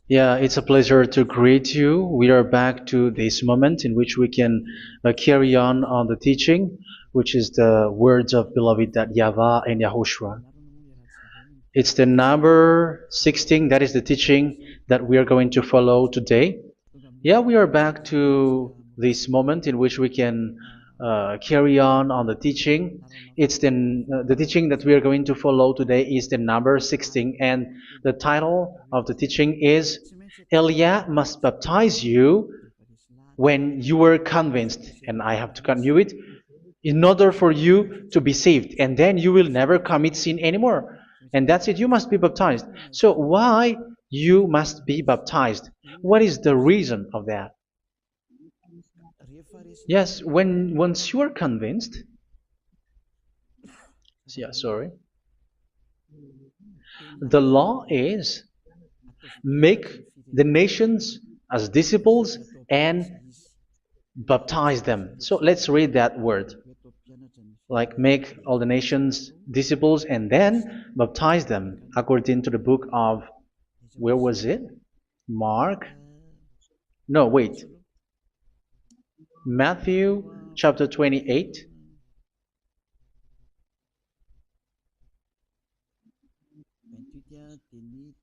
Yeah, it's a pleasure to greet you. We are back to this moment in which we can carry on the teaching, which is the words of beloved that YAHVAH and YAHOSHUA. It's the number 16, that is the teaching that we are going to follow today. Yeah, we are back to this moment in which we can carry on the teaching. It's the teaching that we are going to follow today is the number 16, and the title of the teaching is Elia must baptize you when you were convinced, and I have to continue it, in order for you to be saved, and then you will never commit sin anymore. And that's it, you must be baptized. So why you must be baptized? What is the reason of that? Yes, when once you are convinced, yeah, sorry, the law is make the nations as disciples and baptize them. So let's read that word. Like make all the nations disciples and then baptize them according to the book of, where was it? Mark? No, wait. Matthew chapter 28.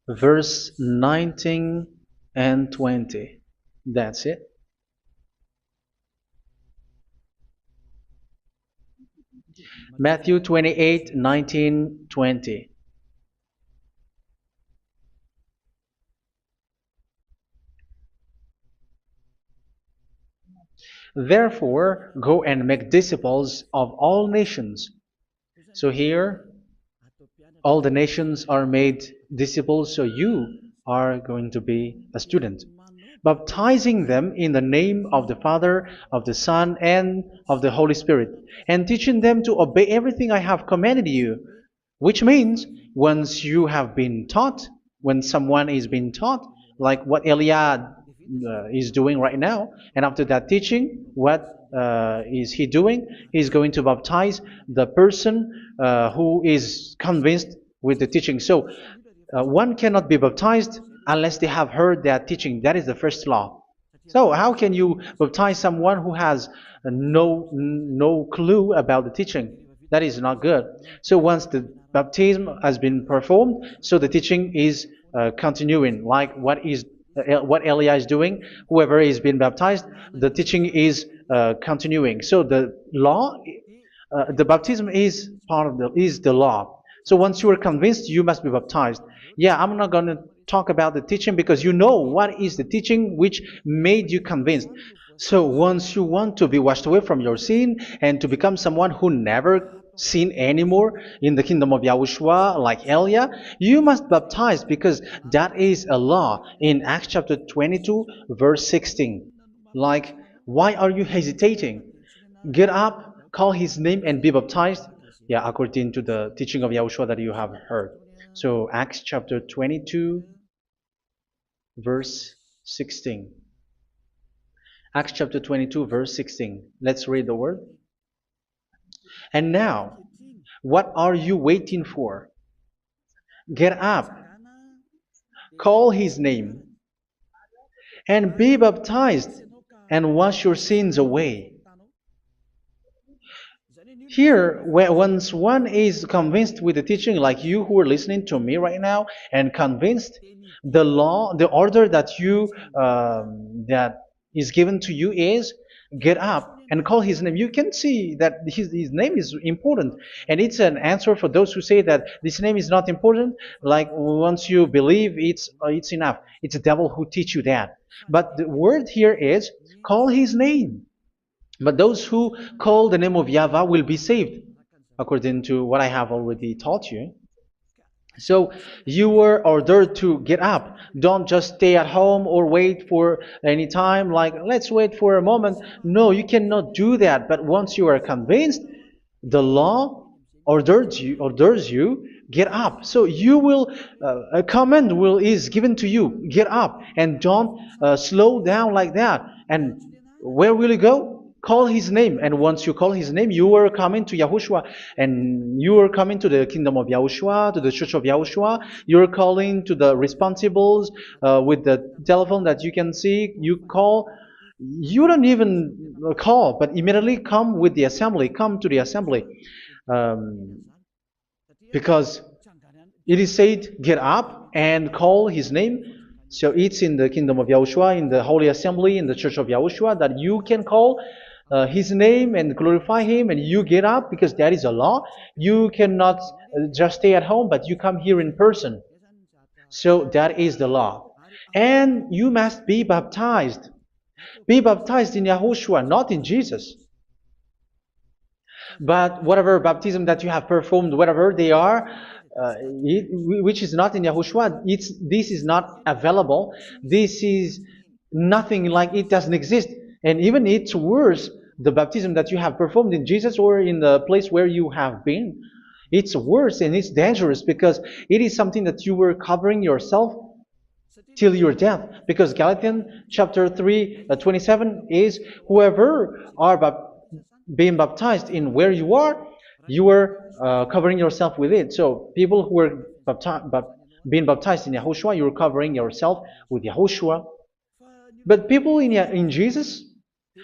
Verse 19 and 20. That's it. Matthew 28, 19, 20. Therefore, go and make disciples of all nations. So here, all the nations are made disciples, so you are going to be a student. Baptizing them in the name of the Father, of the Son, and of the Holy Spirit, and teaching them to obey everything I have commanded you. Which means, once you have been taught, when someone is being taught, like what Eliad is doing right now, and after that teaching, what is he doing? He's going to baptize the person who is convinced with the teaching. So one cannot be baptized unless they have heard that teaching. That is the first law. So how can you baptize someone who has no clue about the teaching? That is not good. So once the baptism has been performed, so the teaching is continuing. Like what Elia is doing, whoever is being baptized, the teaching is continuing. So the law, the baptism is part of the law. So once you are convinced, you must be baptized. Yeah, I'm not going to talk about the teaching because you know what is the teaching which made you convinced. So once you want to be washed away from your sin and to become someone who never sin anymore in the kingdom of Yahushua, like Elia, you must baptize because that is a law in Acts chapter 22, verse 16. Like, why are you hesitating? Get up, call his name, and be baptized. Yeah, according to the teaching of Yahushua that you have heard. So Acts chapter 22, verse 16. Acts chapter 22, verse 16. Let's read the word. And now, what are you waiting for? Get up, call his name, and be baptized, and wash your sins away. Here, once one is convinced with the teaching, like you who are listening to me right now, and convinced, the law, the order that is given to you is get up and call his name. You can see that his name is important, and it's an answer for those who say that this name is not important. Like once you believe, it's enough. It's the devil who teach you that. But the word here is call his name. But those who call the name of YAHVAH will be saved, according to what I have already taught you. So you were ordered to get up. Don't just stay at home or wait for any time, like let's wait for a moment. No, you cannot do that. But once you are convinced, the law orders you get up. So you will a command is given to you. Get up and don't slow down like that. And where will you go? call his name. And once you call his name, you are coming to Yahushua. And you are coming to the kingdom of Yahushua, to the church of Yahushua. You're calling to the responsibles with the telephone that you can see. You call. You don't even call, but immediately come with the assembly. Come to the assembly. Um, because it is said, get up and call his name. So it's in the kingdom of Yahushua, in the holy assembly, in the church of Yahushua, that you can call his name and glorify him, and you get up because that is a law. You cannot just stay at home, but you come here in person. So that is the law. And you must be baptized. Be baptized in Yahushua, not in Jesus. But whatever baptism that you have performed, whatever they are, which is not in Yahushua, this is not available. This is nothing, like it doesn't exist. And even it's worse, the baptism that you have performed in Jesus or in the place where you have been. It's worse and it's dangerous because it is something that you were covering yourself till your death. Because Galatians chapter 3, 27 is, whoever are being baptized in where you are covering yourself with it. So people who were being baptized in Yahushua, you're covering yourself with Yahushua. But people in Jesus,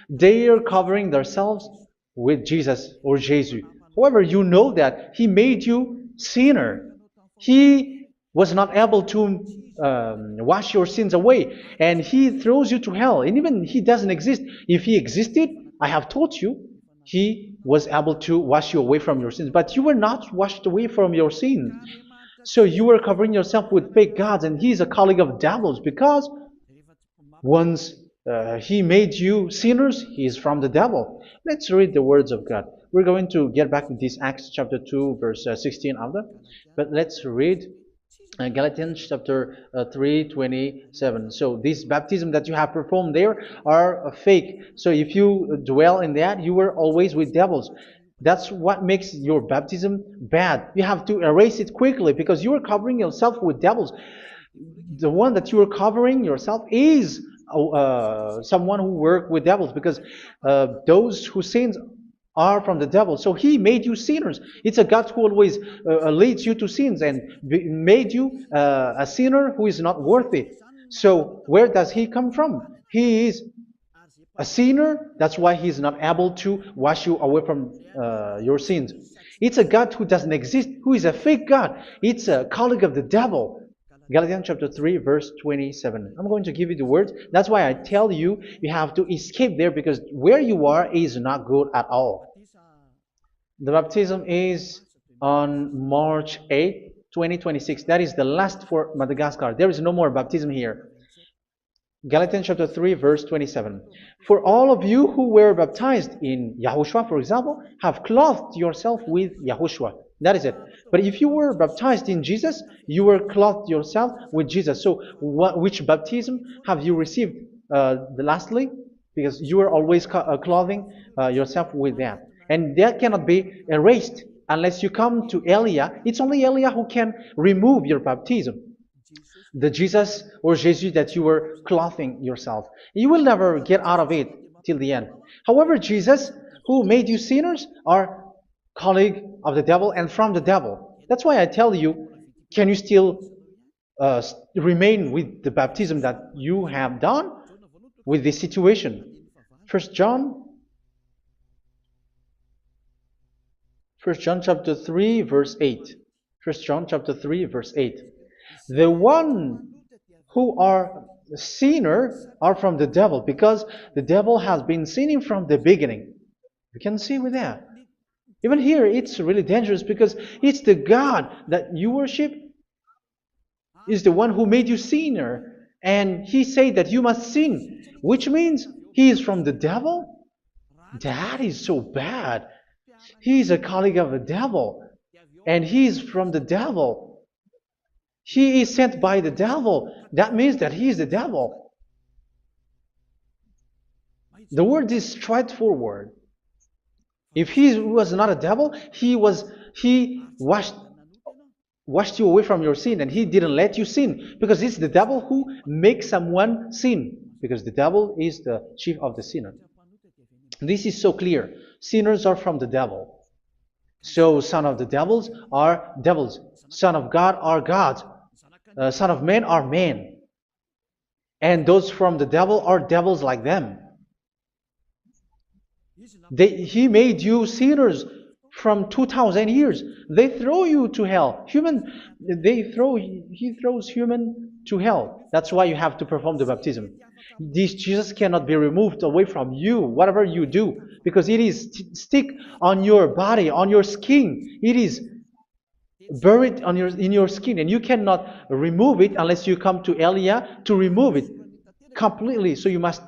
they are covering themselves with Jesus or Jesus. However, you know that he made you sinner. He was not able to wash your sins away, and he throws you to hell. And even he doesn't exist. If he existed, I have told you, he was able to wash you away from your sins. But you were not washed away from your sins. So you were covering yourself with fake gods, and he's a colleague of devils, because once he made you sinners, he is from the devil. Let's read the words of God. We're going to get back to this Acts chapter 2, verse 16 after. But let's read Galatians chapter 3, 27. So this baptism that you have performed there are fake. So if you dwell in that, you were always with devils. That's what makes your baptism bad. You have to erase it quickly because you are covering yourself with devils. The one that you are covering yourself is someone who worked with devils, because those who sins are from the devil. So he made you sinners. It's a God who always leads you to sins and made you a sinner who is not worthy. So where does he come from? He is a sinner. That's why he's not able to wash you away from your sins. It's a God who doesn't exist, who is a fake God. It's a colleague of the devil. Galatians chapter 3, verse 27. I'm going to give you the words. That's why I tell you, you have to escape there, because where you are is not good at all. The baptism is on March 8, 2026. That is the last for Madagascar. There is no more baptism here. Galatians chapter 3, verse 27. For all of you who were baptized in Yahushua, for example, have clothed yourself with Yahushua. That is it. But if you were baptized in Jesus, you were clothed yourself with Jesus. So which baptism have you received lastly? Because you are always clothing yourself with that. And that cannot be erased unless you come to Elia. It's only Elia who can remove your baptism. The Jesus or Jesus that you were clothing yourself. You will never get out of it till the end. However, Jesus, who made you sinners, are colleague of the devil and from the devil. That's why I tell you, can you still remain with the baptism that you have done with this situation? First John chapter 3, verse 8. First John chapter 3, verse 8. The one who are sinner are from the devil, because the devil has been sinning from the beginning. You can see with that. Even here, it's really dangerous, because it's the God that you worship is the one who made you sinner. And he said that you must sin, which means he is from the devil. That is so bad. He is a colleague of the devil, and he is from the devil. He is sent by the devil. That means that he is the devil. The word is straightforward. If he was not a devil, he washed you away from your sin, and he didn't let you sin, because it's the devil who makes someone sin, because the devil is the chief of the sinner. This is so clear. Sinners are from the devil. So son of the devils are devils. Son of God are God. Son of men are men. And those from the devil are devils like them. He made you sinners from 2000 years. They throw you to hell. He throws human to hell. That's why you have to perform the baptism. This Jesus cannot be removed away from you, whatever you do, because it is stick on your body, on your skin. It is buried in your skin, and you cannot remove it unless you come to Elia to remove it completely. So you must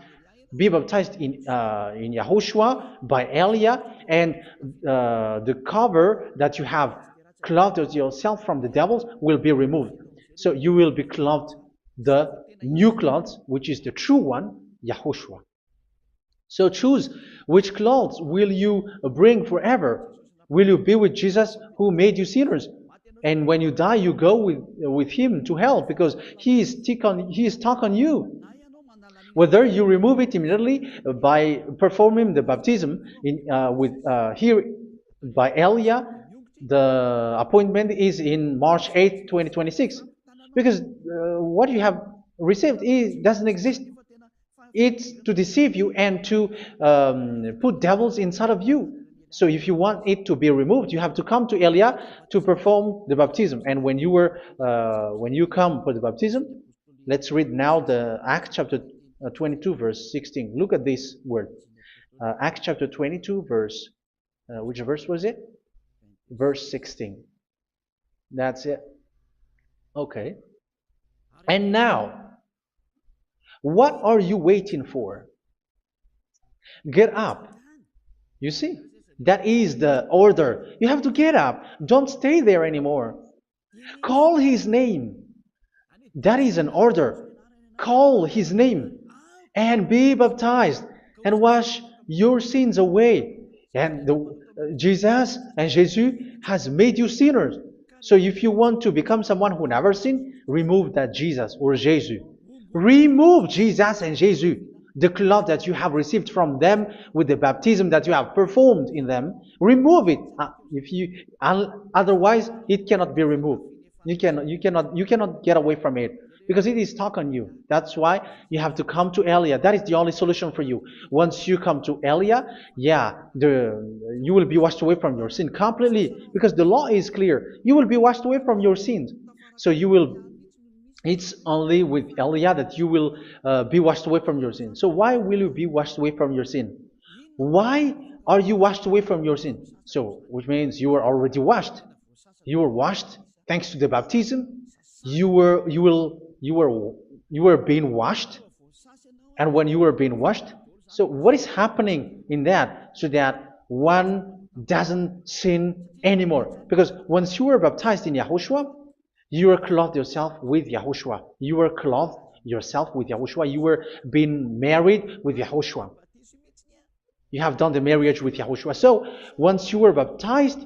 be baptized in Yahushua by Elia, and the cover that you have clothed yourself from the devils will be removed. So you will be clothed the new clothes, which is the true one, Yahushua. So choose which clothes will you bring forever. Will you be with Jesus who made you sinners? And when you die, you go with him to hell because he is stuck on you. Whether you remove it immediately by performing the baptism here by Elia, the appointment is in March 8th, 2026. Because what you have received doesn't exist. It's to deceive you and to put devils inside of you. So if you want it to be removed, you have to come to Elia to perform the baptism. And when you come for the baptism, let's read now the Acts chapter 22 verse 16. Look at this word. Acts chapter 22 verse, which verse was it? Verse 16. That's it. Okay. And now, what are you waiting for? Get up. You see, that is the order. You have to get up. Don't stay there anymore. Call his name. That is an order. Call his name and be baptized and wash your sins away. And Jesus has made you sinners. So if you want to become someone who never sinned, remove that Jesus or Jesus. Remove Jesus and Jesus, the cloth that you have received from them with the baptism that you have performed in them. Remove it. Otherwise, it cannot be removed. You cannot get away from it because it is stuck on you. That's why you have to come to Elia. That is the only solution for you. Once you come to Elia, you will be washed away from your sin completely because the law is clear. You will be washed away from your sins. So it's only with Elia that you will be washed away from your sin. So why will you be washed away from your sin? Why are you washed away from your sin? So, which means you were already washed. You were washed thanks to the baptism. You were being washed, and when you were being washed, so what is happening in that? So that one doesn't sin anymore. Because once you were baptized in Yahushua, you were clothed yourself with Yahushua. You were clothed yourself with Yahushua. You were being married with Yahushua. You have done the marriage with Yahushua. So once you were baptized,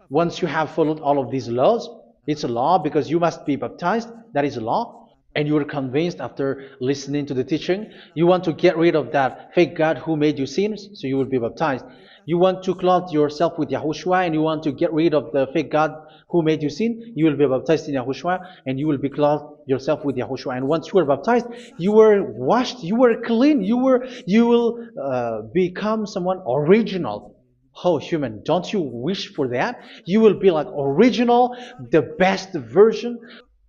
once you have followed all of these laws, it's a law because you must be baptized. That is a law. And you are convinced after listening to the teaching, you want to get rid of that fake God who made you sinners, so you will be baptized. You want to clothe yourself with Yahushua and you want to get rid of the fake God who made you sin, you will be baptized in Yahushua and you will be clothed yourself with Yahushua. And once you are baptized, you were washed, you were clean, you will become someone original. Oh, human, don't you wish for that? You will be like original, the best version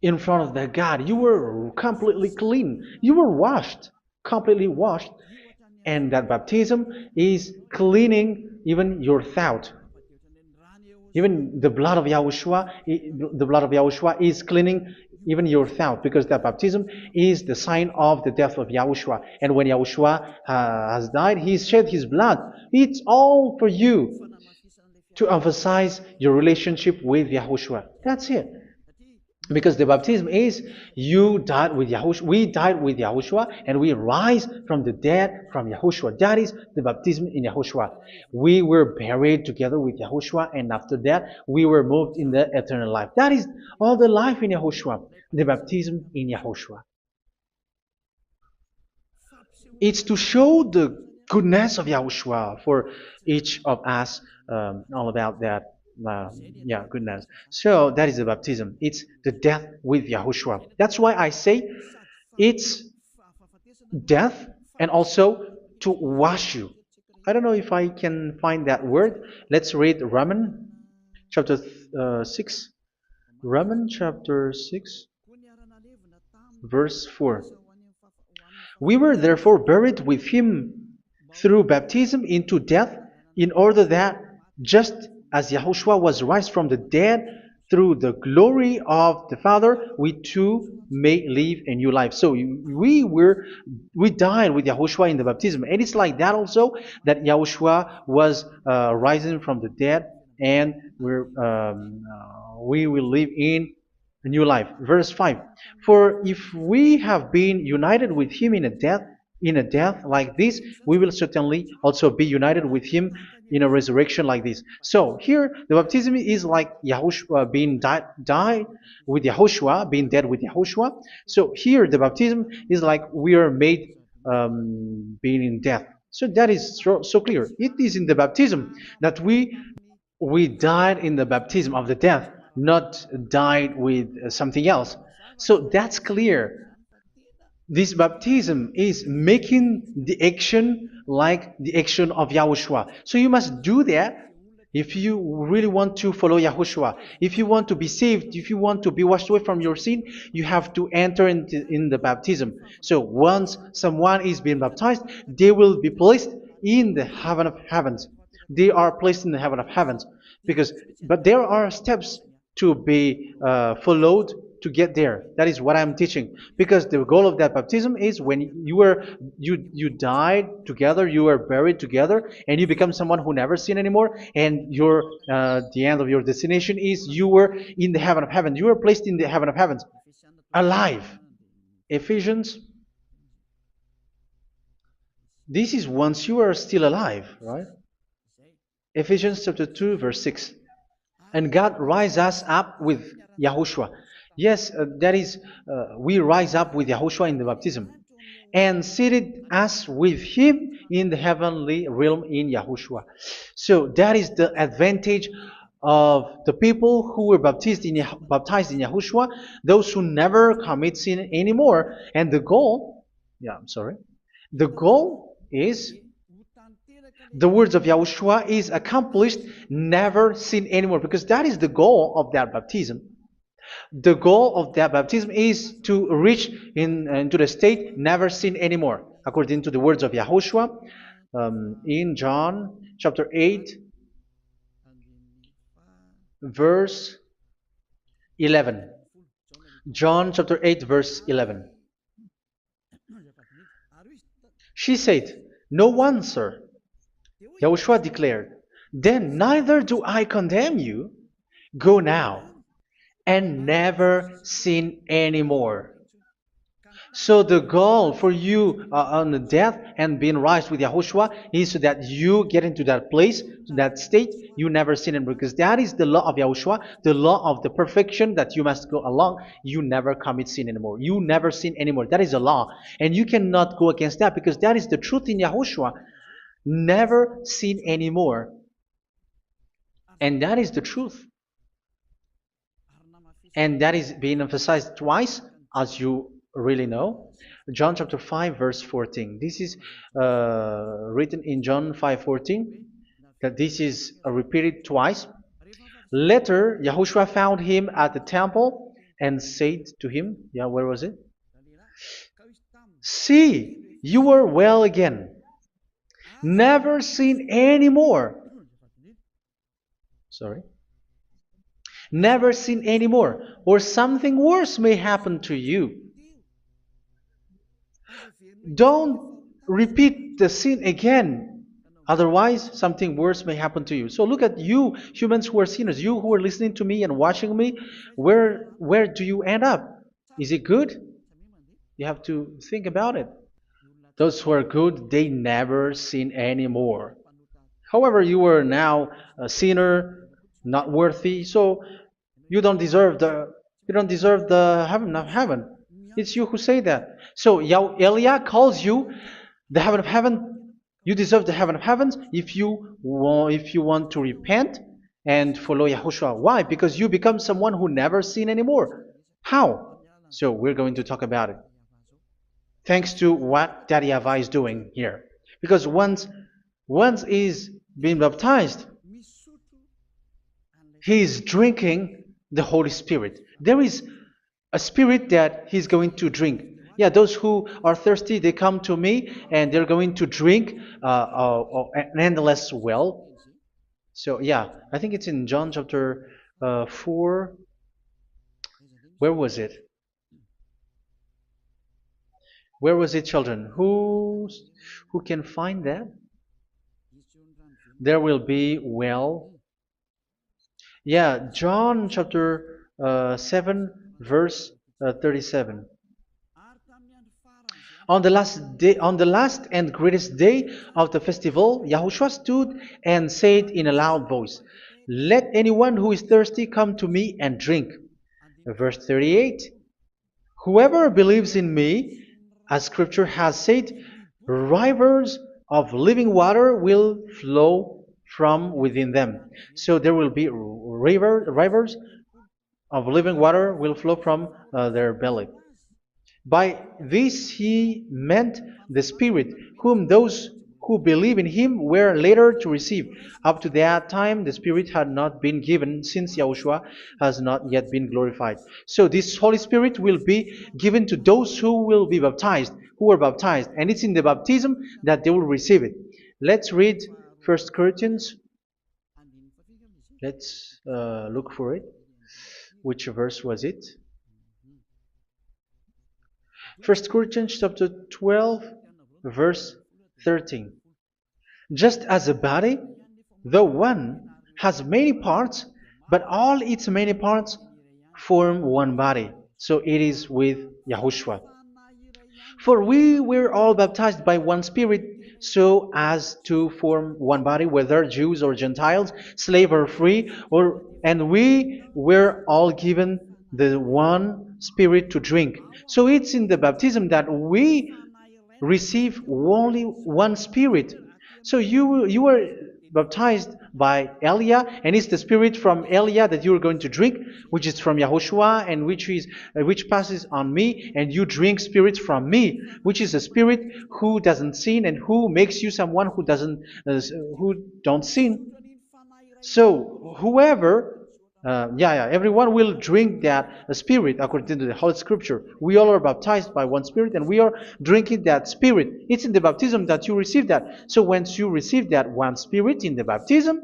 in front of the God. You were completely clean. You were washed, completely washed. And that baptism is cleaning even your thought. Even the blood of Yahushua is cleaning even your thought, because that baptism is the sign of the death of Yahushua. And when Yahushua has died, he shed his blood. It's all for you to emphasize your relationship with Yahushua. That's it. Because the baptism is you died with Yahushua, we died with Yahushua, and we rise from the dead from Yahushua. That is the baptism in Yahushua. We were buried together with Yahushua, and after that we were moved in the eternal life. That is all the life in Yahushua, the baptism in Yahushua. It's to show goodness of Yahushua for each of us, all about that. Uh, yeah, goodness. So that is the baptism. It's the death with Yahushua. That's why I say it's death and also to wash you. I don't know if I can find that word. Let's read Roman chapter 6. Roman chapter 6, verse 4. We were therefore buried with him through baptism into death, in order that, just as Yahushua was raised from the dead through the glory of the Father, we too may live a new life. So we died with Yahushua in the baptism, and it's like that also that Yahushua was rising from the dead, and we will live in a new life. Verse 5. For if we have been united with him in a death like this, we will certainly also be united with him in a resurrection like this. So here the baptism is like Yahushua being died with Yahushua, being dead with Yahushua. So here the baptism is like we are made being in death. So that is so clear. It is in the baptism that we died in the baptism of the death, not died with something else. So that's clear. This baptism is making the action like the action of Yahushua. So you must do that if you really want to follow Yahushua. If you want to be saved, if you want to be washed away from your sin, you have to enter in the baptism. So once someone is being baptized, they will be placed in the heaven of heavens. They are placed in the heaven of heavens because, but there are steps to be followed to get there. That is what I'm teaching. Because the goal of that baptism is when you died together, you were buried together, and you become someone who never sin anymore. And your the end of your destination is you were in the heaven of heaven. You were placed in the heaven of heavens, alive. Ephesians. This is once you are still alive, right? Ephesians chapter 2, verse 6. And God rise us up with Yahushua. Yes, that is, we rise up with Yahushua in the baptism. And seated us with him in the heavenly realm in Yahushua. So that is the advantage of the people who were baptized in Yahushua, those who never commit sin anymore. And the goal, yeah, I'm sorry, the goal is the words of Yahushua is accomplished, never sin anymore, because that is the goal of that baptism. The goal of that baptism is to reach into the state never sin anymore, according to the words of Yahushua in John chapter 8, verse 11. John chapter 8, verse 11. She said, "No one, sir." Yahushua declared, "Then neither do I condemn you. Go now and never sin anymore." So the goal for you on the death and being raised with Yahushua is so that you get into that place, to that state, you never sin anymore. Because that is the law of Yahushua, the law of the perfection that you must go along. You never commit sin anymore. You never sin anymore. That is a law. And you cannot go against that because that is the truth in Yahushua. Never sin anymore. And that is the truth. And that is being emphasized twice, as you really know. John chapter 5, verse 14. This is written in John 5:14, that this is repeated twice. Later, Yahushua found him at the temple and said to him, yeah, where was it? "See, you are well again. Never sin anymore." Sorry. "Never sin anymore, or something worse may happen to you." Don't repeat the sin again. Otherwise, something worse may happen to you. So look at you, humans who are sinners, you who are listening to me and watching me. Where do you end up? Is it good? You have to think about it. Those who are good, they never sin anymore. However, you are now a sinner, not worthy, so you don't deserve the heaven of heaven. It's you who say that. So Eliah calls you the heaven of heaven You deserve the heaven of heavens if you want to repent and follow Yahushua. Why? Because you become someone who never sin anymore. How? So we're going to talk about it. Thanks to what Daddy YAHVAH is doing here. Because once he's been baptized, he is drinking the Holy Spirit. There is a spirit that he's going to drink. Yeah, those who are thirsty, they come to me and they're going to drink an endless well. So, yeah, I think it's in John chapter 4. Where was it? Where was it, children? Who can find that? There will be well. Yeah, John chapter 7, verse 37. On the last and greatest day of the festival, Yahushua stood and said in a loud voice, "Let anyone who is thirsty come to me and drink." Verse 38, "Whoever believes in me, as scripture has said, rivers of living water will flow from within them." So there will be rivers of living water will flow from their belly. By this he meant the Spirit, whom those who believe in him were later to receive. Up to that time, the Spirit had not been given, since Yahushua has not yet been glorified. So this Holy Spirit will be given to those who will be baptized, who are baptized, and it's in the baptism that they will receive it. Let's read 1 Corinthians. Let's look for it. Which verse was it? 1 Corinthians chapter 12, verse 13. Just as a body, though one, has many parts, but all its many parts form one body. So it is with Yahushua. For we were all baptized by one Spirit, so as to form one body, whether Jews or Gentiles, slave or free, and we were all given the one Spirit to drink. So it's in the baptism that we receive only one Spirit. So you were baptized by Elia, and it's the Spirit from Elia that you are going to drink, which is from Yahushua, and which passes on me, and you drink Spirit from me, which is a Spirit who doesn't sin and who makes you someone who don't sin. So whoever everyone will drink that Spirit according to the Holy Scripture. We all are baptized by one Spirit, and we are drinking that Spirit. It's in the baptism that you receive that. So once you receive that one Spirit in the baptism,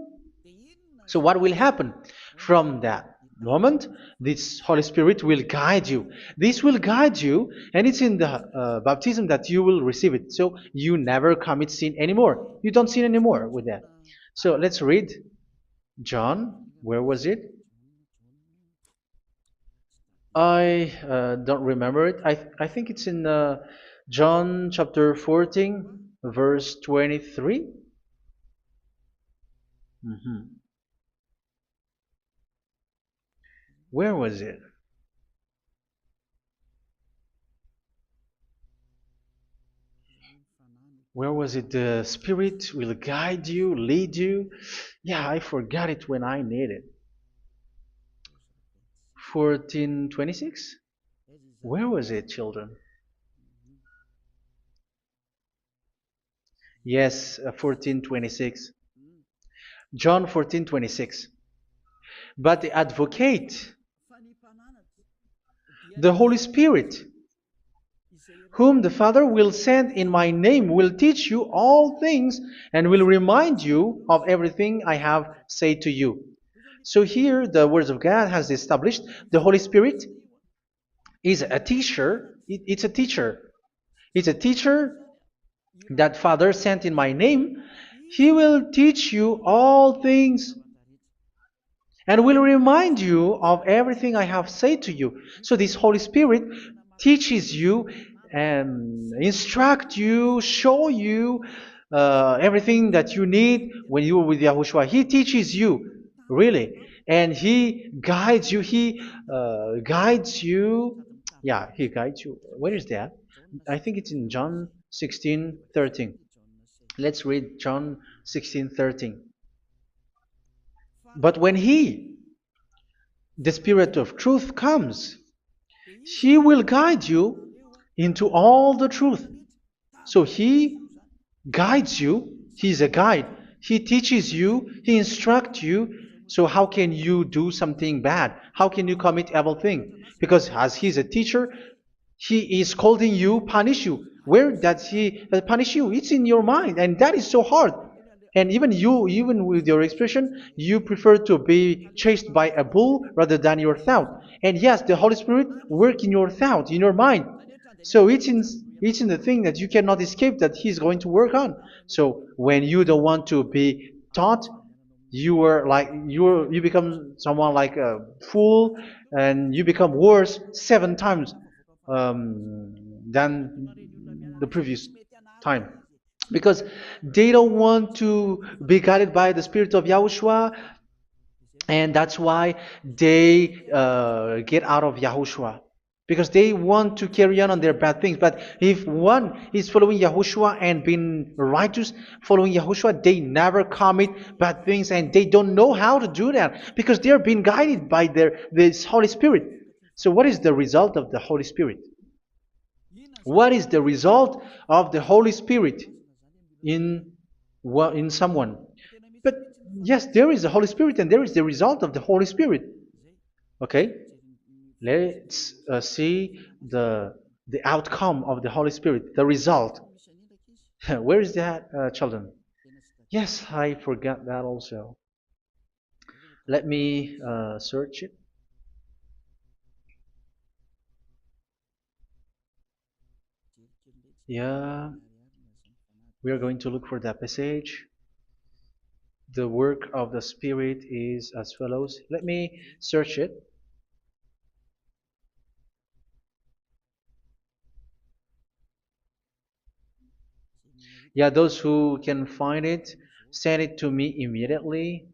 so what will happen from that moment? This Holy Spirit will guide you. This will guide you, and it's in the baptism that you will receive it. So you never commit sin anymore. You don't sin anymore with that. So let's read John. Where was it? I don't remember it. I think it's in John chapter 14, verse 23. Mhm. Where was it? Where was it? The Spirit will guide you, lead you. Yeah, I forgot it when I need it. 14:26? Where was it, children? Yes, 14:26. John 14:26. But the advocate, the Holy Spirit, whom the Father will send in my name, will teach you all things and will remind you of everything I have said to you. So here the words of God has established the Holy Spirit is a teacher. It's a teacher. It's a teacher that Father sent in my name. He will teach you all things and will remind you of everything I have said to you. So this Holy Spirit teaches you and instruct you, show you everything that you need when you are with Yahushua. He teaches you, really, and He guides you. He guides you. Yeah, He guides you. Where is that? I think it's in John 16:13. Let's read John 16:13. But when He, the Spirit of truth, comes, He will guide you into all the truth. So He guides you. He's a guide. He teaches you. He instructs you. So how can you do something bad? How can you commit evil thing? Because as He's a teacher, He is scolding you, punish you. Where does He punish you? It's in your mind, and that is so hard. And even you, even with your expression, you prefer to be chased by a bull rather than your thought. And yes, the Holy Spirit work in your thought, in your mind. So it's in the thing that you cannot escape that He's going to work on. So when you don't want to be taught, you become someone like a fool, and you become worse 7 times than the previous time, because they don't want to be guided by the Spirit of Yahushua, and that's why they get out of Yahushua, because they want to carry on their bad things. But if one is following Yahushua and being righteous, following Yahushua, they never commit bad things, and they don't know how to do that because they are being guided by this Holy Spirit. So what is the result of the Holy Spirit? What is the result of the Holy Spirit in in someone? But yes, there is the Holy Spirit, and there is the result of the Holy Spirit. Okay, let's see the outcome of the Holy Spirit, the result. Where is that, children? Yes, I forgot that also. Let me search it. Yeah, we are going to look for that passage. The work of the Spirit is as follows. Let me search it. Yeah, those who can find it, send it to me immediately.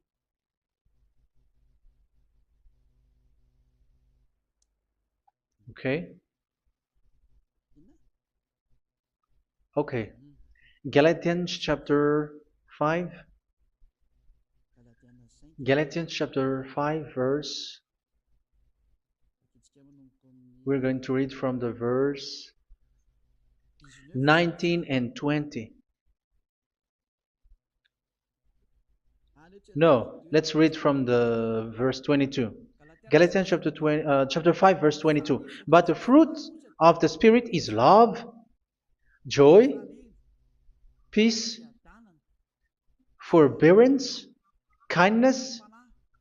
Okay. Okay. Galatians chapter 5. Galatians chapter 5 verse. We're going to read from the verse 19 and 20. No, let's read from the verse 22. Galatians chapter 5 verse 22. But the fruit of the Spirit is love, joy, peace, forbearance, kindness,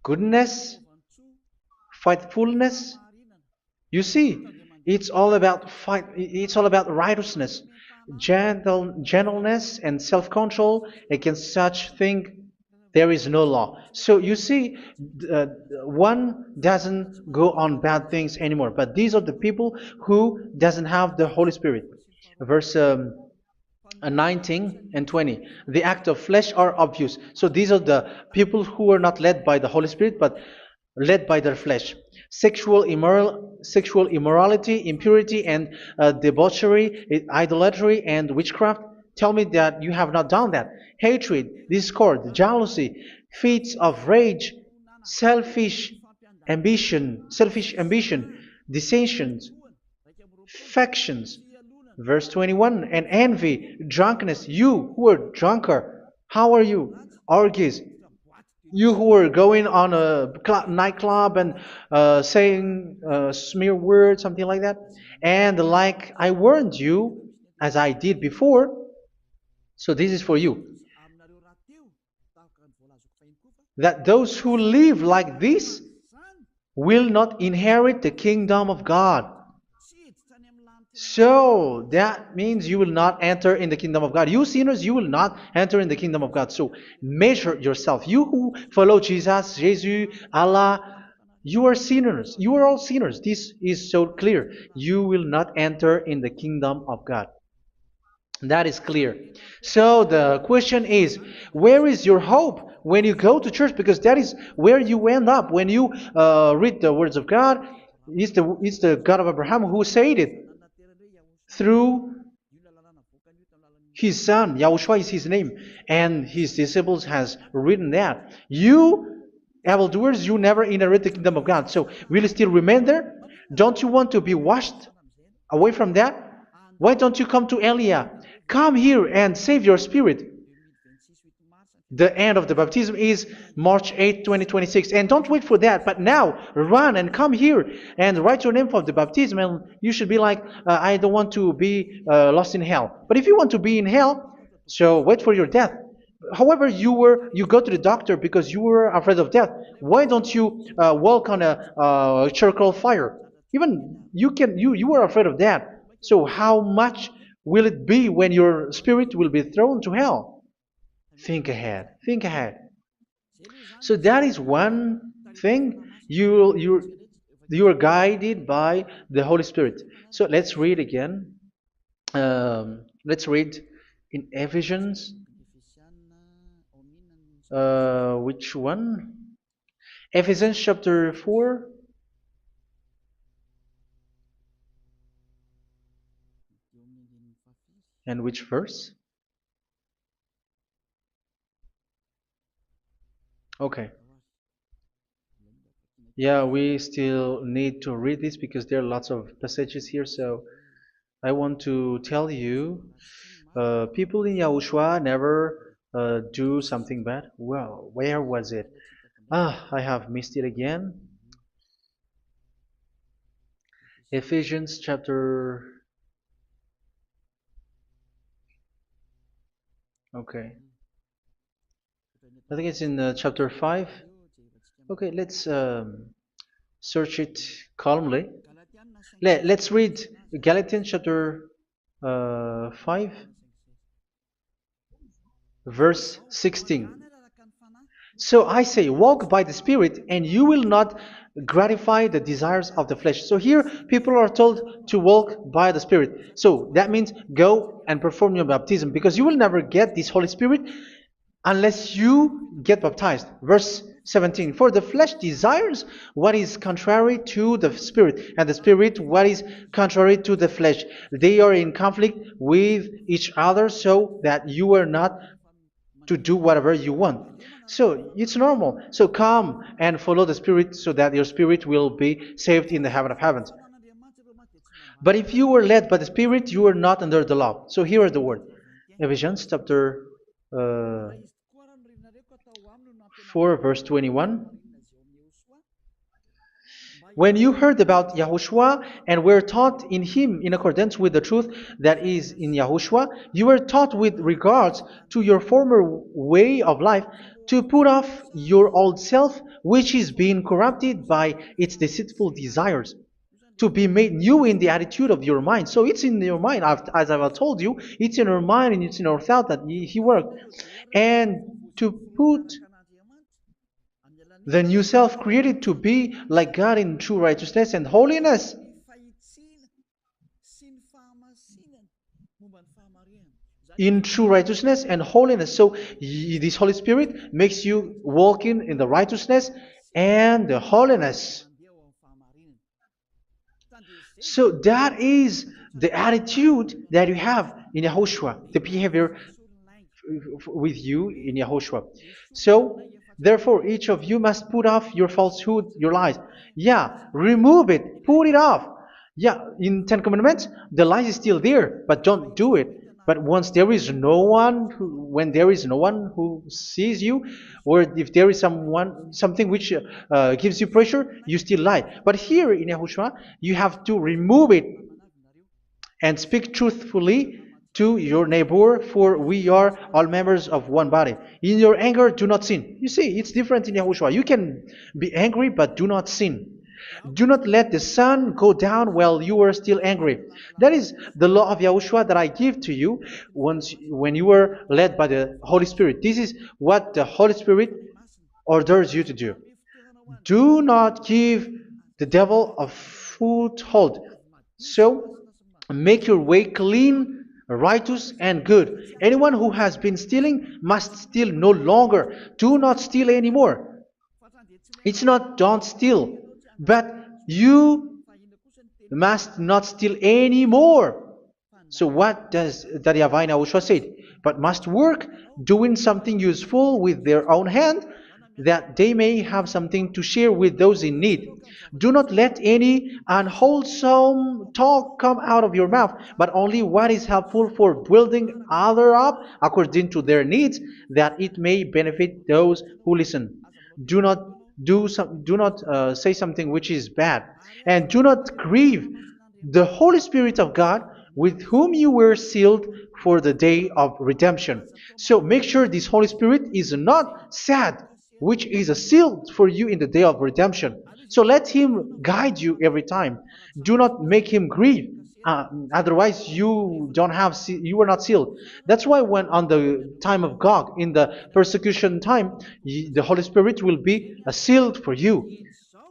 goodness, faithfulness. You see, it's all about righteousness, gentleness, and self-control. Against such thing there is no law. So you see, uh, one doesn't go on bad things anymore. But these are the people who doesn't have the Holy Spirit. Verse 19 and 20. The act of flesh are obvious. So these are the people who are not led by the Holy Spirit, but led by their flesh. Sexual immorality, impurity, and debauchery, idolatry, and witchcraft. Tell me that you have not done that. Hatred, discord, jealousy, fits of rage, selfish ambition, dissensions, factions. Verse 21, and envy, drunkenness. You who are drunkard, how are you? Orgies. You who are going on a nightclub and saying smear words, something like that. And like I warned you, as I did before, so this is for you, that those who live like this will not inherit the kingdom of God. So that means you will not enter in the kingdom of God. You sinners, you will not enter in the kingdom of God. So measure yourself. You who follow Jesus, Allah, you are sinners. You are all sinners. This is so clear. You will not enter in the kingdom of God. That is clear. So the question is, where is your hope when you go to church? Because that is where you end up when you read the words of God. It's the God of Abraham who said it through His son, Yahushua is his name, and his disciples has written that. You, evildoers, you never inherit the kingdom of God. So will you still remain there? Don't you want to be washed away from that? Why don't you come to Elia? Come here and save your spirit. The end of the baptism is March 8, 2026. And don't wait for that, but now run and come here and write your name for the baptism. And you should be like, I don't want to be lost in hell. But if you want to be in hell, so wait for your death. However, you go to the doctor because you were afraid of death. Why don't you walk on a charcoal fire? Even you were afraid of that. So how much will it be when your spirit will be thrown to hell? Think ahead. Think ahead. So that is one thing. You are guided by the Holy Spirit. So let's read again. Let's read in Ephesians. Which one? Ephesians chapter 4. And which verse? Okay. Yeah, we still need to read this because there are lots of passages here. So I want to tell you, people in Yahushua never do something bad. Well, where was it? I have missed it again. Ephesians chapter. Okay. I think it's in chapter 5. Okay, let's search it calmly. Let's read Galatians chapter 5, verse 16. So I say, walk by the Spirit, and you will not gratify the desires of the flesh. So here, people are told to walk by the Spirit. So that means go and perform your baptism, because you will never get this Holy Spirit unless you get baptized. Verse 17. For the flesh desires what is contrary to the Spirit, and the Spirit what is contrary to the flesh. They are in conflict with each other, so that you are not to do whatever you want. So it's normal. So come and follow the Spirit so that your spirit will be saved in the heaven of heavens. But if you were led by the Spirit, you are not under the law. So here is the word. Ephesians chapter 4, verse 21. When you heard about Yahushua and were taught in him in accordance with the truth that is in Yahushua, you were taught with regards to your former way of life to put off your old self, which is being corrupted by its deceitful desires, to be made new in the attitude of your mind. So it's in your mind, as I've told you, it's in your mind and it's in your thought that he worked. And to put the new self created to be like God in true righteousness and holiness. In true righteousness and holiness. So this Holy Spirit makes you walking in the righteousness and the holiness. So that is the attitude that you have in Yahushua, the behavior with you in Yahushua. So therefore, each of you must put off your falsehood, your lies. Yeah, remove it, put it off. Yeah, in Ten Commandments, the lie is still there, but don't do it. But once there is no one, when there is no one who sees you, or if there is something which gives you pressure, you still lie. But here in Yahushua, you have to remove it and speak truthfully to your neighbor, for we are all members of one body. In your anger, do not sin. You see, it's different in Yahushua. You can be angry, but do not sin. Do not let the sun go down while you are still angry. That is the law of Yahushua that I give to you when you were led by the Holy Spirit. This is what the Holy Spirit orders you to do. Do not give the devil a foothold. So, make your way clean, righteous, and good. Anyone who has been stealing must steal no longer. Do not steal anymore. It's not don't steal, but you must not steal anymore. So what does the YAHVAH YAHOSHUA say? But must work doing something useful with their own hand, that they may have something to share with those in need. Do not let any unwholesome talk come out of your mouth, but only what is helpful for building other up according to their needs, that it may benefit those who listen. Do not do not say something which is bad, and do not grieve the Holy Spirit of God, with whom you were sealed for the day of redemption. So make sure this Holy Spirit is not sad, which is a seal for you in the day of redemption. So let Him guide you every time. Do not make Him grieve. Otherwise, you were not sealed. That's why when on the time of God, in the persecution time, the Holy Spirit will be a sealed for you.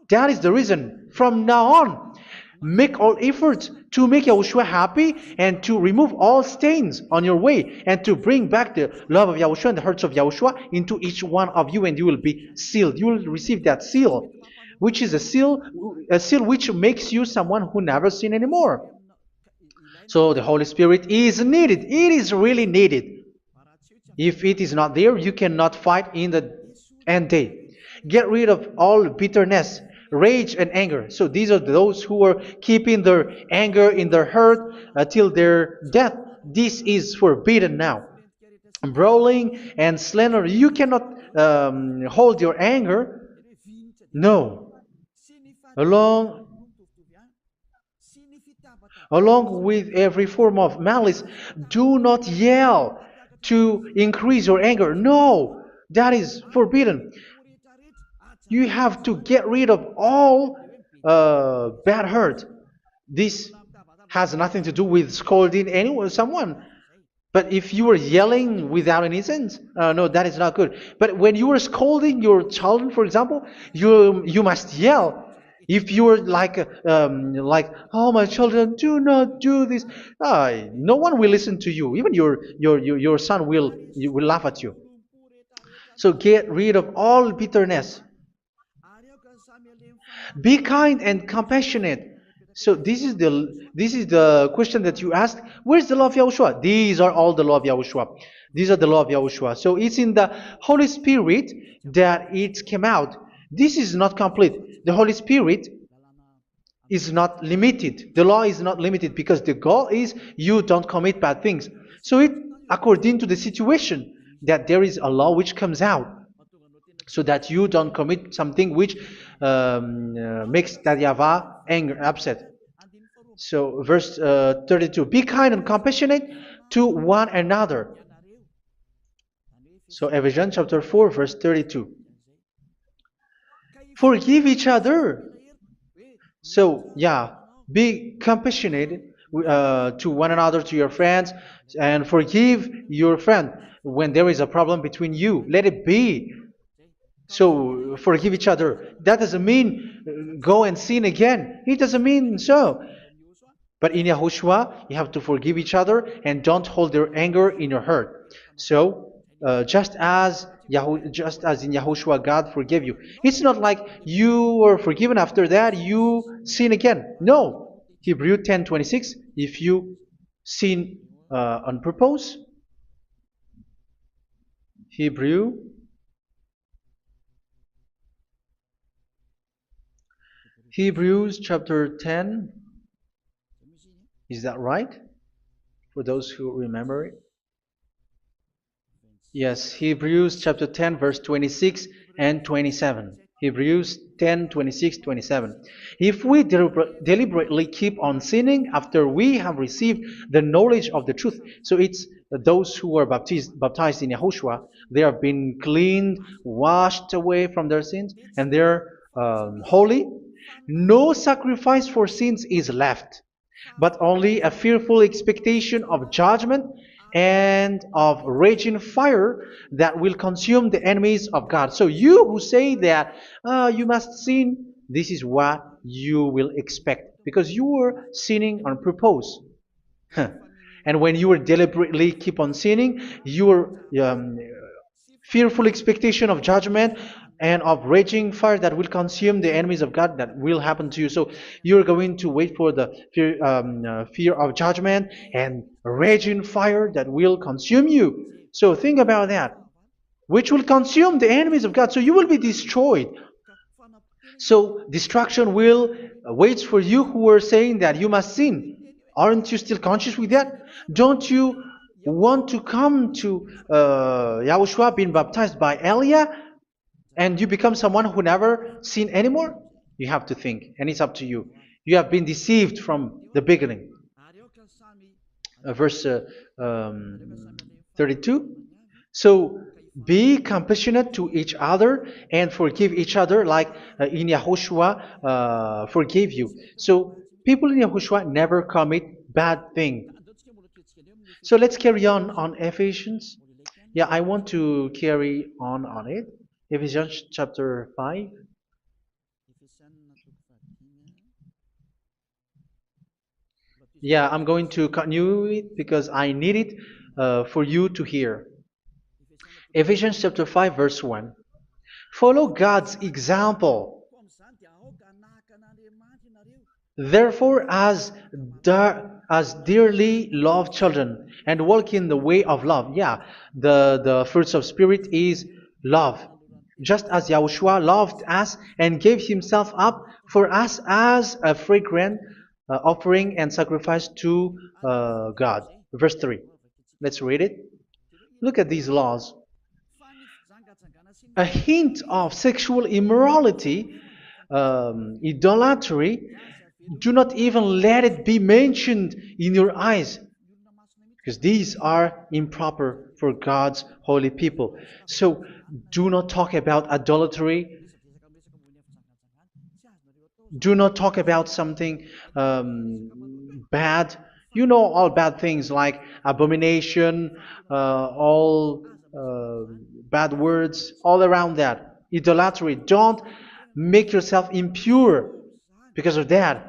That is the reason. From now on, make all efforts to make Yahushua happy and to remove all stains on your way and to bring back the love of Yahushua and the hearts of Yahushua into each one of you, and you will be sealed. You will receive that seal, which is a seal which makes you someone who never sin anymore. So the Holy Spirit is needed. It is really needed. If it is not there, you cannot fight in the end day. Get rid of all bitterness, rage, and anger. So these are those who are keeping their anger in their heart until their death. This is forbidden now. Brawling and slander. You cannot hold your anger. No. Along Along with every form of malice, do not yell to increase your anger. No, that is forbidden. You have to get rid of all bad hurt. This has nothing to do with scolding anyone, someone. But if you are yelling without any sense, no, that is not good. But when you are scolding your children, for example, you must yell. If you are like, oh my children, do not do this, no one will listen to you. Even your son will laugh at you. So get rid of all bitterness. Be kind and compassionate. So this is the question that you asked. Where's the law of Yahushua? These are all the law of Yahushua. These are the law of Yahushua. So it's in the Holy Spirit that it came out. This is not complete. The Holy Spirit is not limited. The law is not limited because the goal is you don't commit bad things. So it according to the situation that there is a law which comes out, so that you don't commit something which makes that YAHVAH angry, upset. So verse 32, be kind and compassionate to one another. So Ephesians chapter 4 verse 32. Forgive each other. So yeah, be compassionate to one another, to your friends, and forgive your friend when there is a problem between you. Let it be. So forgive each other. That doesn't mean go and sin again. It doesn't mean so. But in Yahushua, you have to forgive each other and don't hold their anger in your heart. So just as in Yahushua, God forgave you. It's not like you were forgiven after that you sin again. No. Hebrew 10:26. If you sin on purpose, Hebrews chapter 10. Is that right? For those who remember it? Yes, Hebrews chapter 10 verse 26 and 27. Hebrews 10, 26, 27. If we deliberately keep on sinning after we have received the knowledge of the truth, so it's those who are baptized in Yahushua, they have been cleaned, washed away from their sins, and they're holy. No sacrifice for sins is left, but only a fearful expectation of judgment and of raging fire that will consume the enemies of God. So you who say that you must sin, this is what you will expect, because you were sinning on purpose. And when you were deliberately keep on sinning, your fearful expectation of judgment and of raging fire that will consume the enemies of God that will happen to you. So you're going to wait for the fear of judgment and raging fire that will consume you. So think about that, which will consume the enemies of God. So you will be destroyed. So destruction will wait for you who are saying that you must sin. Aren't you still conscious with that? Don't you want to come to Yahushua being baptized by Elia and you become someone who never sinned anymore? You have to think, and it's up to you. You have been deceived from the beginning. Verse 32. So be compassionate to each other and forgive each other like in Yahushua forgave you. So people in Yahushua never commit bad thing. So let's carry on Ephesians. Yeah, I want to carry on it. Ephesians chapter 5. Yeah, I'm going to continue it because I need it for you to hear. Ephesians chapter 5 verse 1. Follow God's example. Therefore, as dearly loved children, and walk in the way of love. Yeah, the fruits of spirit is love. Just as Yahushua loved us and gave himself up for us as a fragrant offering and sacrifice to God. Verse 3. Let's read it. Look at these laws. A hint of sexual immorality, idolatry, do not even let it be mentioned in your eyes, because these are improper for God's holy people. So do not talk about idolatry. Do not talk about something bad. You know all bad things like abomination, all bad words, all around that. Idolatry. Don't make yourself impure because of that.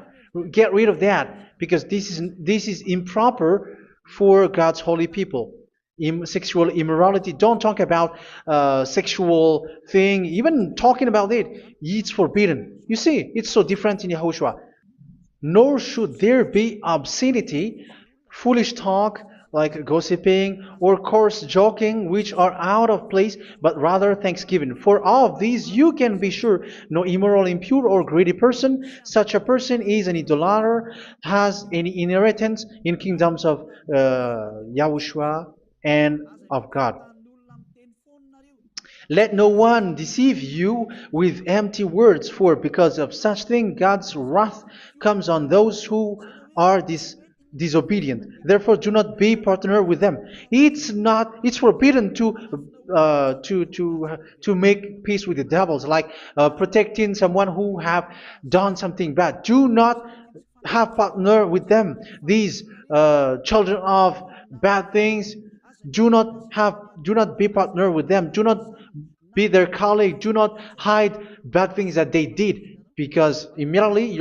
Get rid of that because this is improper for God's holy people. Sexual immorality. Don't talk about sexual thing. Even talking about it, it's forbidden. You see, it's so different in Yahushua. Nor should there be obscenity, foolish talk like gossiping or coarse joking, which are out of place, but rather thanksgiving. For of these you can be sure: no immoral, impure, or greedy person, such a person is an idolater, has any inheritance in kingdoms of Yahushua and of God. Let no one deceive you with empty words, for because of such thing God's wrath comes on those who are disobedient. Therefore, do not be partner with them. It's forbidden to make peace with the devils, like protecting someone who have done something bad. Do not have partner with them. These children of bad things, do not be partner with them. Do not be their colleague. Do not hide bad things that they did, because immediately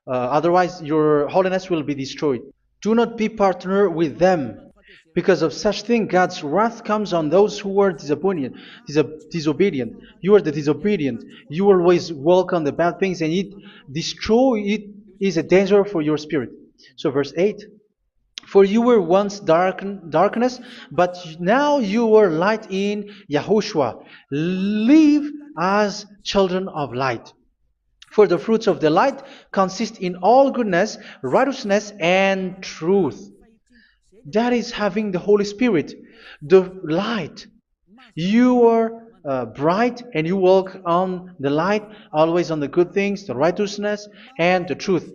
otherwise your holiness will be destroyed. Do not be partner with them. Because of such thing, God's wrath comes on those who are disobedient. You are the disobedient. You always walk on the bad things, and it is a danger for your spirit. So verse 8. For you were once darkness, but now you are light in Yahushua. Live as children of light. For the fruits of the light consist in all goodness, righteousness, and truth. That is having the Holy Spirit, the light. You are bright and you walk on the light, always on the good things, the righteousness, and the truth.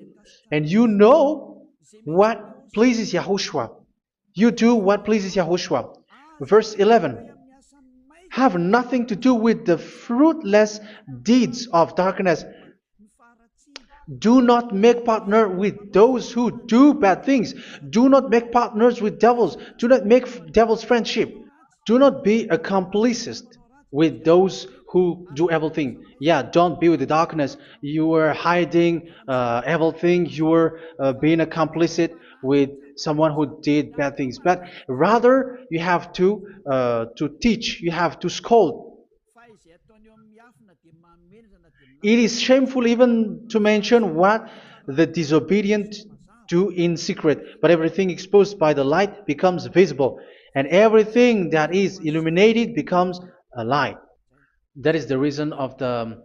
And you know what pleases Yahushua. You do what pleases Yahushua. Verse 11. Have nothing to do with the fruitless deeds of darkness. Do not make partner with those who do bad things. Do not make partners with devils. Do not make devils friendship. Do not be a complicit with those who do evil thing. Yeah, don't be with the darkness. You are hiding evil thing. You are being a complicit with someone who did bad things. But rather, you have to teach. You have to scold. It is shameful even to mention what the disobedient do in secret, but everything exposed by the light becomes visible, and everything that is illuminated becomes a light. That is the reason of the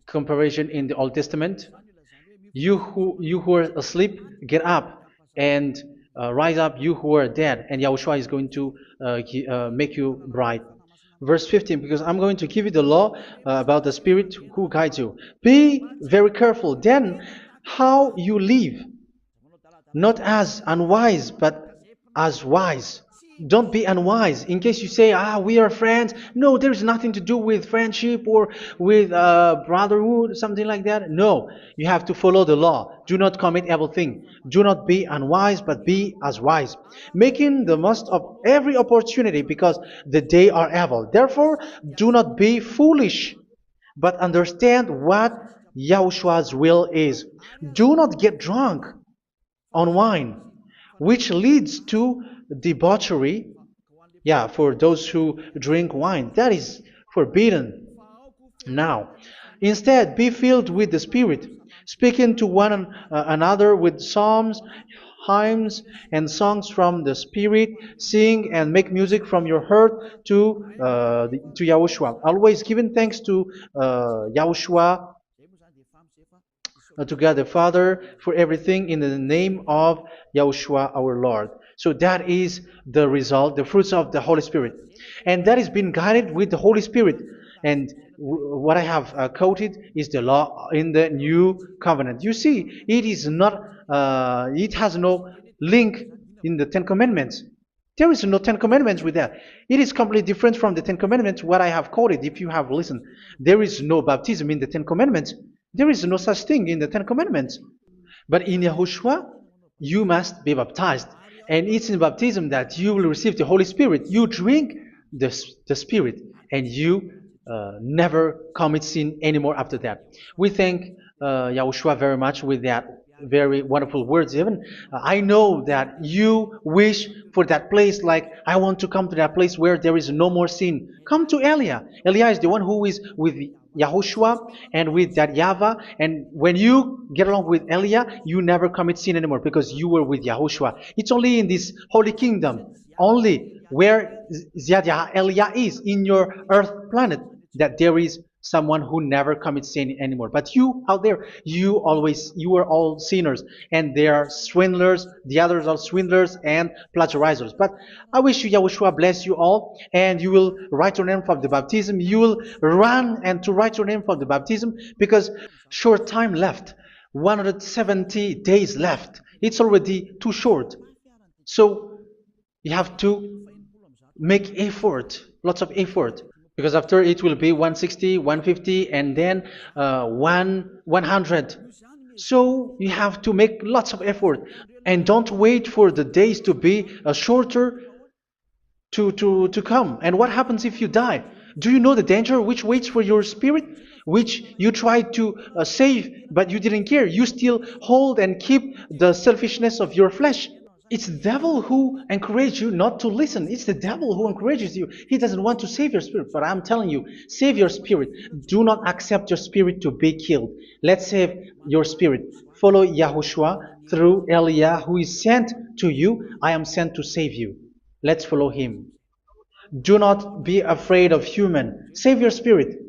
comparison in the Old Testament. You who are asleep, get up and rise up, you who are dead, and Yahushua is going to make you bright. Verse 15, because I'm going to give you the law about the Spirit who guides you. Be very careful then how you live, not as unwise, but as wise. Don't be unwise. In case you say, we are friends. No, there's nothing to do with friendship or with brotherhood, something like that. No, you have to follow the law. Do not commit evil thing. Do not be unwise, but be as wise, making the most of every opportunity, because the day are evil. Therefore, do not be foolish, but understand what Yahushua's will is. Do not get drunk on wine, which leads to debauchery. Yeah, for those who drink wine, that is forbidden now. Instead, be filled with the Spirit, speaking to one another with psalms, hymns, and songs from the Spirit. Sing and make music from your heart to Yahushua. Always giving thanks to Yahushua, to God the Father, for everything in the name of Yahushua our Lord. So that is the result, the fruits of the Holy Spirit. And that is being guided with the Holy Spirit. And what I have quoted is the law in the new covenant. You see, it is not, it has no link in the Ten Commandments. There is no Ten Commandments with that. It is completely different from the Ten Commandments, what I have quoted, if you have listened. There is no baptism in the Ten Commandments. There is no such thing in the Ten Commandments. But in Yahushua, you must be baptized. And it's in baptism that you will receive the Holy Spirit. You drink the Spirit, and you never commit sin anymore after that. We thank Yahushua very much with that very wonderful words. Even I know that you wish for that place, like I want to come to that place where there is no more sin. Come to Elia. Elia is the one who is with Yahushua and with that YAHVAH. And when you get along with Elia, you never commit sin anymore because you were with Yahushua. It's only in this holy kingdom, only where Ziad Elia is, in your earth planet, that there is someone who never commits sin anymore. But you out there, you are all sinners, and they are swindlers. The others are swindlers and plagiarizers. But I wish you, Yahushua, bless you all, and you will write your name for the baptism. You will run and to write your name for the baptism, because short time left, 170 days left. It's already too short. So you have to make effort, lots of effort, because after it will be 160, 150, and then 100. So you have to make lots of effort, and don't wait for the days to be shorter to come. And what happens if you die? Do you know the danger which waits for your spirit, which you tried to save, but you didn't care? You still hold and keep the selfishness of your flesh. It's the devil who encourages you not to listen. It's the devil who encourages you. He doesn't want to save your spirit. But I'm telling you, save your spirit. Do not accept your spirit to be killed. Let's save your spirit. Follow Yahushua through Elia, who is sent to you. I am sent to save you. Let's follow him. Do not be afraid of human. Save your spirit.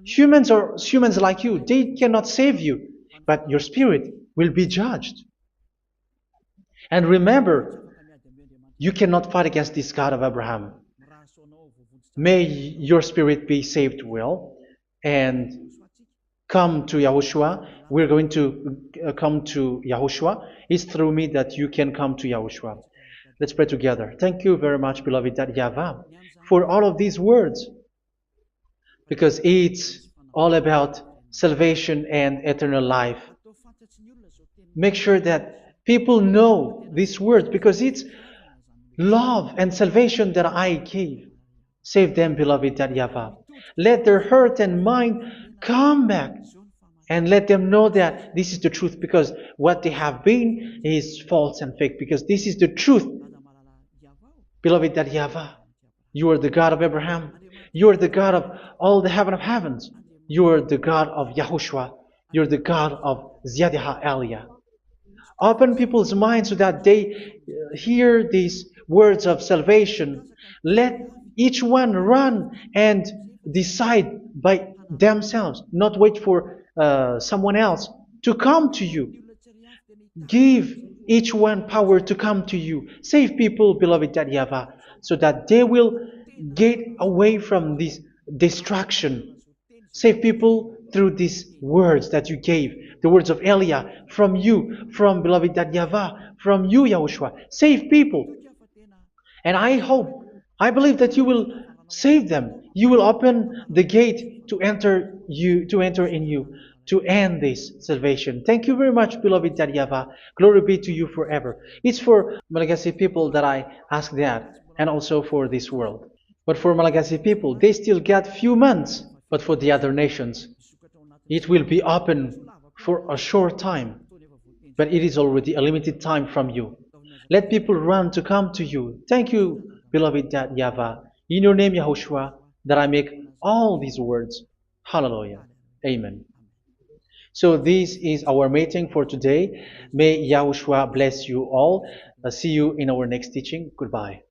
Humans are humans like you. They cannot save you. But your spirit will be judged. And remember, you cannot fight against this God of Abraham. May your spirit be saved well and come to Yahushua. We're going to come to Yahushua. It's through me that you can come to Yahushua. Let's pray together. Thank you very much, beloved YAHVAH, for all of these words, because it's all about salvation and eternal life. Make sure that people know these words, because it's love and salvation that I gave. Save them, beloved YAHVAH. Let their heart and mind come back, and let them know that this is the truth, because what they have been is false and fake, because this is the truth. Beloved YAHVAH, you are the God of Abraham. You are the God of all the heaven of heavens. You're the God of Yahushua. You're the God of Ziyadiha Aliyah. Open people's minds so that they hear these words of salvation. Let each one run and decide by themselves, not wait for someone else to come to you. Give each one power to come to you. Save people, beloved YAHVAH, so that they will get away from this distraction. Save people through these words that you gave, the words of Elia, from you, from beloved YAHVAH, from you, Yahushua. Save people. And I believe that you will save them. You will open the gate to enter in you, to end this salvation. Thank you very much, beloved YAHVAH. Glory be to you forever. It's for Malagasy people that I ask that, and also for this world. But for Malagasy people, they still get few months. But for the other nations, it will be open for a short time. But it is already a limited time from you. Let people run to come to you. Thank you, beloved YAHVAH. In your name, Yahushua, that I make all these words. Hallelujah. Amen. So this is our meeting for today. May Yahushua bless you all. See you in our next teaching. Goodbye.